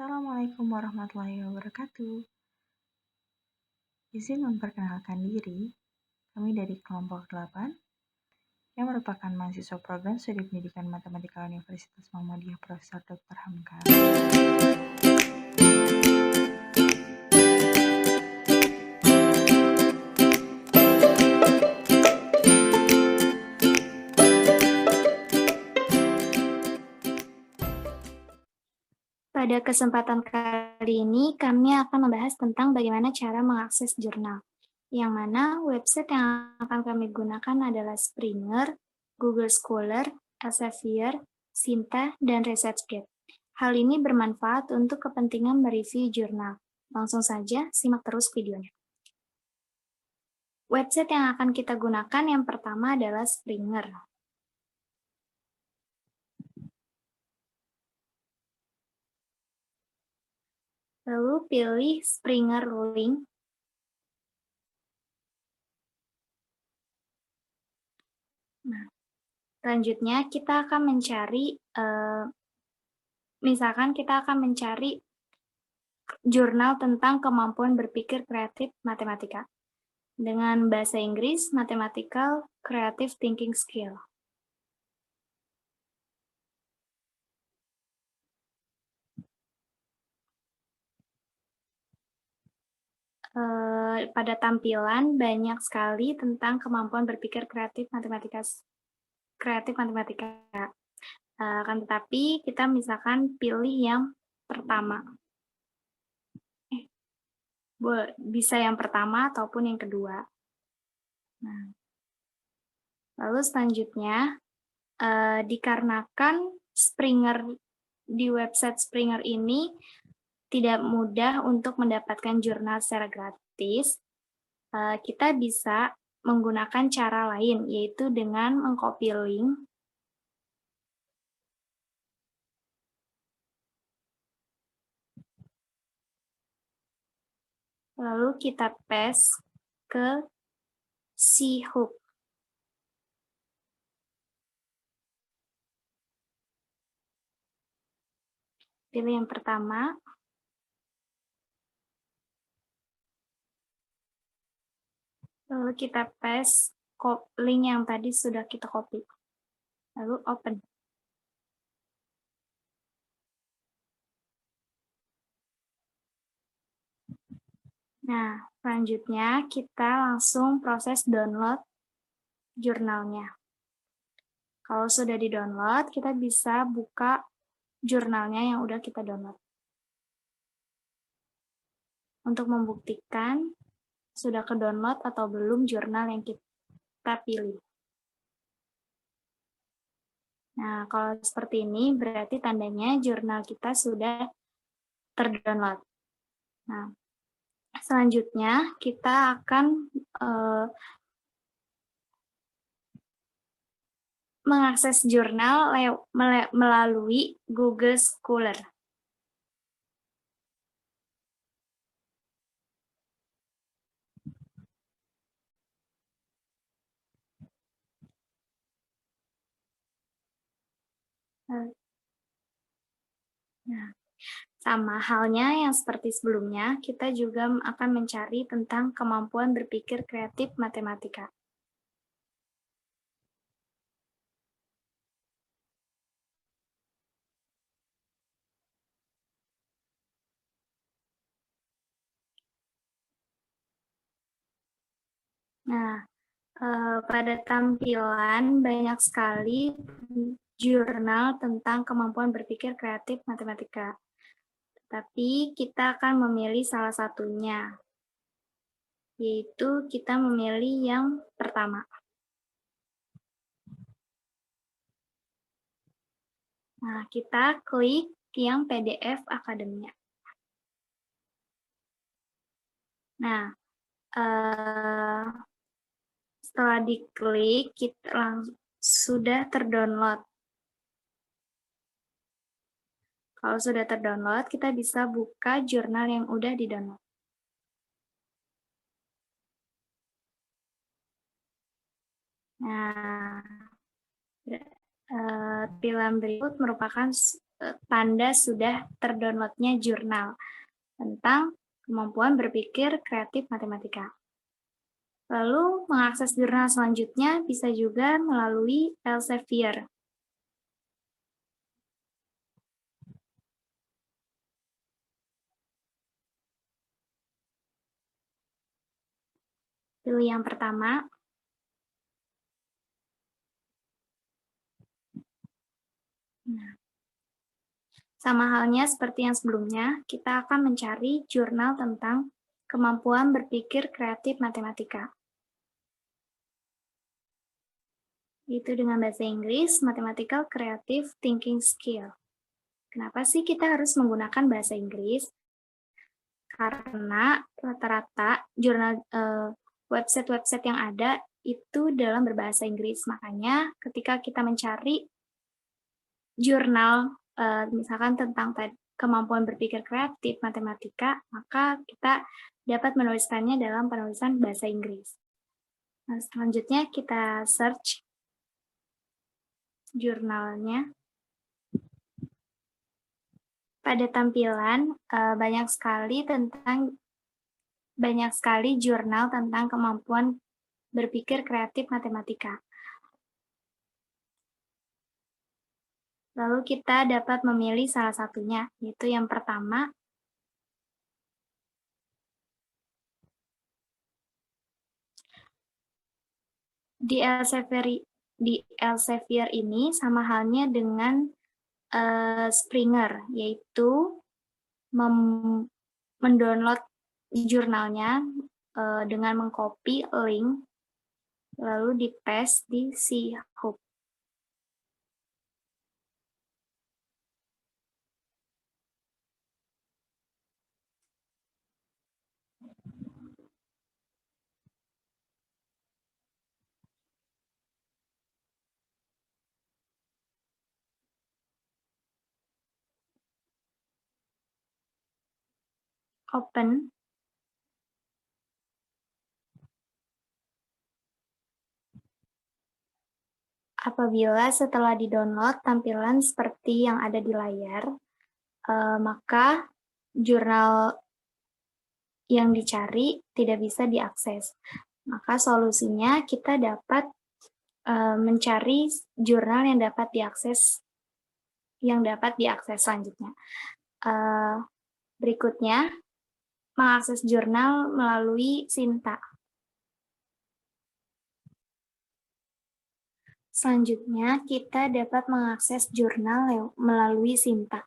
Assalamualaikum warahmatullahi wabarakatuh. Izin memperkenalkan diri, kami dari kelompok 8 yang merupakan mahasiswa program studi pendidikan matematika Universitas Muhammadiyah Profesor Dr. Hamka. Pada kesempatan kali ini, kami akan membahas tentang bagaimana cara mengakses jurnal, yang mana website yang akan kami gunakan adalah Springer, Google Scholar, Elsevier, Sinta, dan ResearchGate. Hal ini bermanfaat untuk kepentingan mereview jurnal. Langsung saja, simak terus videonya. Website yang akan kita gunakan yang pertama adalah Springer. Lalu pilih Springer Link. Nah, selanjutnya kita akan mencari, misalkan kita akan mencari jurnal tentang kemampuan berpikir kreatif matematika dengan bahasa Inggris Mathematical Creative Thinking Skill. Pada tampilan banyak sekali tentang kemampuan berpikir kreatif matematika. Akan tetapi kita misalkan pilih yang pertama. Bisa yang pertama ataupun yang kedua. Nah, lalu selanjutnya, dikarenakan Springer di website Springer ini tidak mudah untuk mendapatkan jurnal secara gratis, kita bisa menggunakan cara lain, yaitu dengan mengcopy link. Lalu kita paste ke si hook. Pilih yang pertama. Lalu kita paste link yang tadi sudah kita copy. Lalu open. Nah, selanjutnya kita langsung proses download jurnalnya. Kalau sudah di-download, kita bisa buka jurnalnya yang udah kita download. Untuk membuktikan sudah ke-download atau belum jurnal yang kita pilih. Nah, kalau seperti ini berarti tandanya jurnal kita sudah ter-download. Nah, selanjutnya kita akan mengakses jurnal melalui Google Scholar. Nah, sama halnya yang seperti sebelumnya, kita juga akan mencari tentang kemampuan berpikir kreatif matematika. Nah, pada tampilan banyak sekali jurnal tentang kemampuan berpikir kreatif matematika. Tapi kita akan memilih salah satunya, yaitu kita memilih yang pertama. Nah, kita klik yang PDF Akademia. Nah, setelah diklik, kita sudah terdownload. Kalau sudah terdownload, kita bisa buka jurnal yang udah di-download. Nah, tampilan berikut merupakan tanda sudah terdownloadnya jurnal tentang kemampuan berpikir kreatif matematika. Lalu, mengakses jurnal selanjutnya bisa juga melalui Elsevier. Pilih yang pertama. Nah, sama halnya seperti yang sebelumnya, kita akan mencari jurnal tentang kemampuan berpikir kreatif matematika. Itu dengan bahasa Inggris, Mathematical Creative Thinking Skill. Kenapa sih kita harus menggunakan bahasa Inggris? Karena rata-rata jurnal website-website yang ada itu dalam berbahasa Inggris. Makanya ketika kita mencari jurnal misalkan tentang kemampuan berpikir kreatif matematika, maka kita dapat menuliskannya dalam penulisan bahasa Inggris. Nah, selanjutnya kita search jurnalnya. Pada tampilan banyak sekali jurnal tentang kemampuan berpikir kreatif matematika. Lalu kita dapat memilih salah satunya, yaitu yang pertama. Di Elsevier ini sama halnya dengan Springer, yaitu mendownload jurnalnya dengan mengcopy link, lalu di-paste di C-Hub. Open. Apabila setelah di-download tampilan seperti yang ada di layar, maka jurnal yang dicari tidak bisa diakses. Maka solusinya kita dapat mencari jurnal yang dapat diakses selanjutnya. Berikutnya, mengakses jurnal melalui Sinta. Selanjutnya, kita dapat mengakses jurnal melalui Sinta.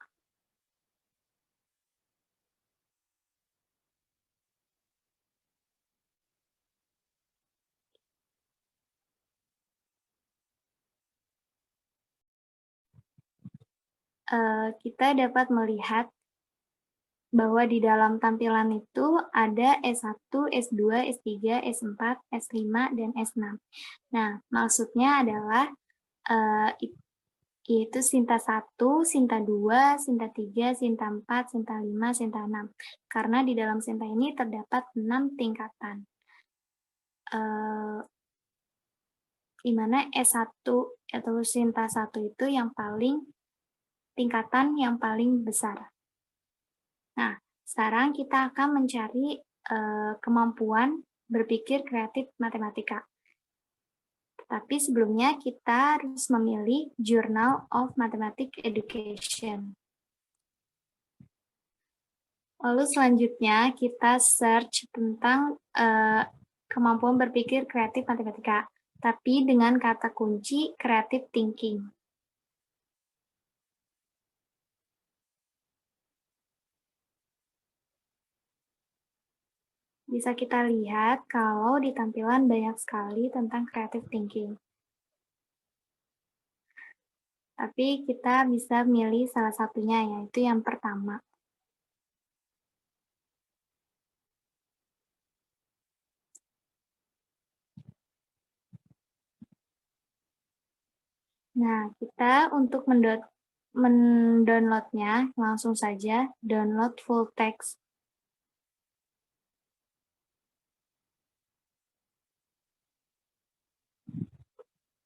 Kita dapat melihat bahwa di dalam tampilan itu ada S1, S2, S3, S4, S5, dan S6. Nah, maksudnya adalah yaitu Sinta 1, Sinta 2, Sinta 3, Sinta 4, Sinta 5, Sinta 6. Karena di dalam Sinta ini terdapat 6 tingkatan. Di mana S1 atau Sinta 1 itu tingkatan yang paling besar. Nah, sekarang kita akan mencari kemampuan berpikir kreatif matematika. Tapi sebelumnya kita harus memilih Journal of Mathematics Education. Lalu selanjutnya kita search tentang kemampuan berpikir kreatif matematika, tapi dengan kata kunci creative thinking. Bisa kita lihat kalau di tampilan banyak sekali tentang creative thinking. Tapi kita bisa milih salah satunya, yaitu yang pertama. Nah, kita untuk mendownloadnya, langsung saja download full text.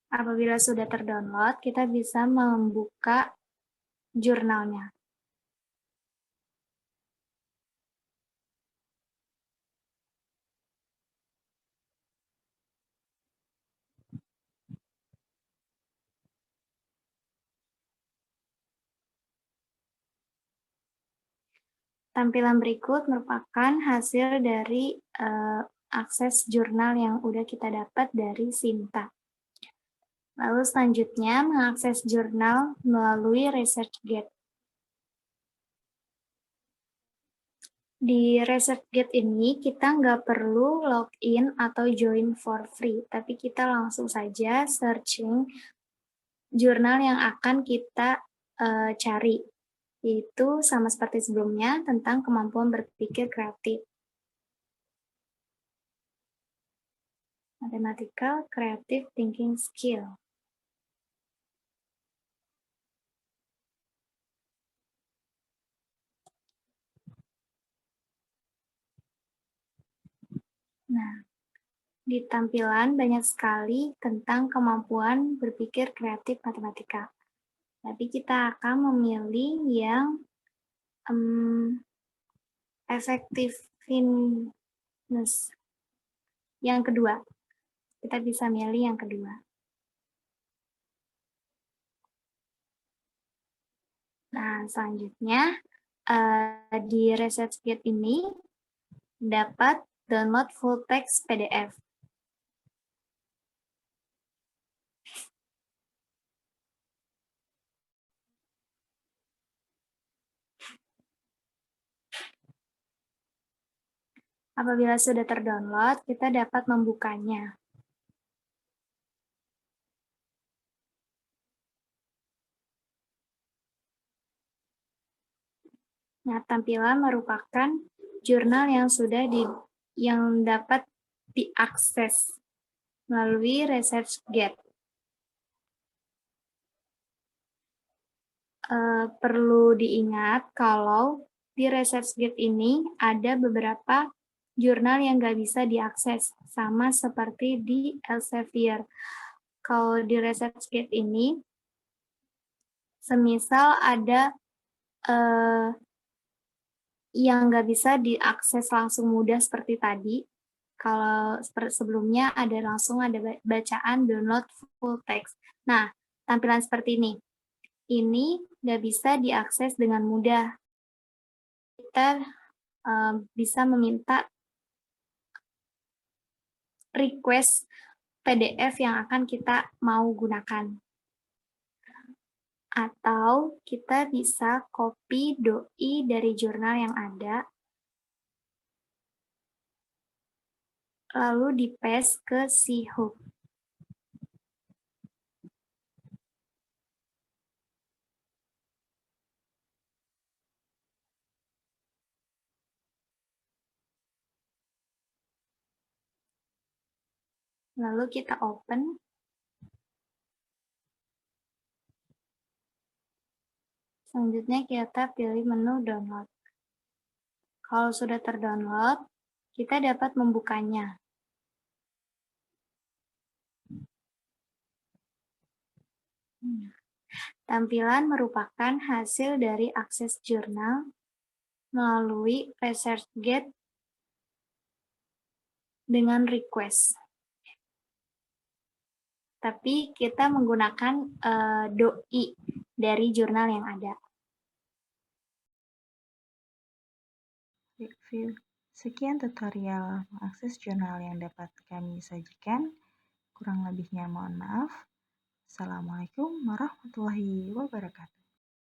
Apabila sudah terdownload, kita bisa membuka jurnalnya. Tampilan berikut merupakan hasil dari akses jurnal yang udah kita dapat dari Sinta. Lalu selanjutnya mengakses jurnal melalui ResearchGate. Di ResearchGate ini kita nggak perlu login atau join for free, tapi kita langsung saja searching jurnal yang akan kita cari, yaitu sama seperti sebelumnya tentang kemampuan berpikir kreatif. Mathematical Creative Thinking Skill. Nah, di tampilan banyak sekali tentang kemampuan berpikir kreatif matematika. Tapi kita akan memilih yang effectiveness. Yang kedua, kita bisa milih yang kedua. Nah, selanjutnya di ResearchGate ini dapat download full text PDF. Apabila sudah terdownload, kita dapat membukanya. Nah, tampilan merupakan jurnal yang dapat diakses melalui ResearchGate. Perlu diingat kalau di ResearchGate ini ada beberapa jurnal yang nggak bisa diakses, sama seperti di Elsevier. Kalau di ResearchGate ini, semisal ada yang nggak bisa diakses langsung mudah seperti tadi, kalau sebelumnya langsung ada bacaan download full text. Nah, tampilan seperti ini nggak bisa diakses dengan mudah. Kita bisa meminta request PDF yang akan kita mau gunakan. Atau kita bisa copy doi dari jurnal yang ada, lalu di-paste ke C-Hook. Lalu kita open. Selanjutnya kita pilih menu download. Kalau sudah terdownload, kita dapat membukanya. Tampilan merupakan hasil dari akses jurnal melalui ResearchGate dengan request. Tapi kita menggunakan doi dari jurnal yang ada. Sekian tutorial mengakses jurnal yang dapat kami sajikan. Kurang lebihnya mohon maaf. Assalamualaikum warahmatullahi wabarakatuh.